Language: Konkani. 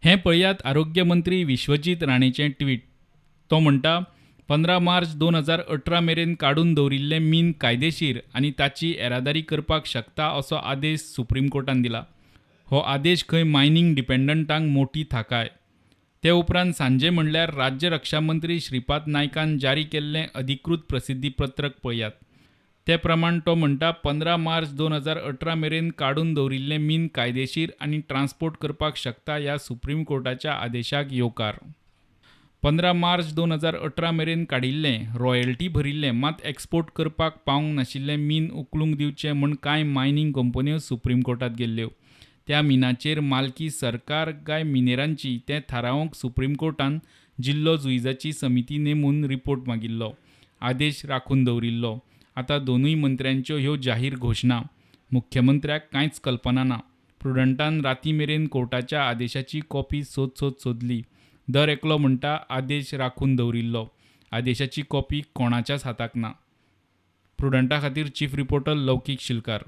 हें पळयात आरोग्य मंत्री विश्वजीत राणेचें ट्वीट. तो म्हणटा 15 मार्च 2018 मेरेन काडून दवरिल्ले मीन कायदेशीर आनी ताची येरादारी करपाक शकता असो आदेश सुप्रीम कोर्टान दिला. हो आदेश खंय मायनिंग डिपेंडंटांक मोठी थाकाय. ते उपरांत सांजे म्हणल्यार राज्य रक्षा मंत्री श्रीपाद नायकान जारी केल्लें अधिकृत प्रसिद्धीपत्रक पळयात. ते प्रमाण तो म्हणटा 15 मार्च 2018 मेरेन काडून दवरिल्ले मीन कायदेशीर आनी ट्रान्सपोर्ट करपाक शकता ह्या सुप्रीम कोर्टाच्या आदेशाक येवकार. 15 मार्च 2018 मेरेन काडिल्ले, रॉयल्टी भरिल्ले मात एक्सपोर्ट करपाक पावंक नाशिल्ले मीन उखलूंक दिवचे म्हूण कांय मायनिंग कंपन्यो सुप्रीम कोर्टात गेल्ल्यो. त्या मिनाचेर मालकी सरकार काय मिनेरांची तें थारावंक सुप्रीम कोर्टान जिल्लो जुइजाची समिती नेमून रिपोर्ट मागिल्लो. आदेश राखून दवरिल्लो. आतां दोनूय मंत्र्यांच्यो ह्यो जाहीर घोशणा. मुख्यमंत्र्याक कांयच कल्पना ना. प्रुडंटान रातीं मेरेन कोर्टाच्या आदेशाची कॉपी सोदली. दर एकलो म्हणटा आदेश राखून दवरिल्लो. आदेशाची कॉपी कोणाच्याच हाताक ना. प्रुडंटा खातीर चीफ रिपोर्टर लौकीक शिलकार.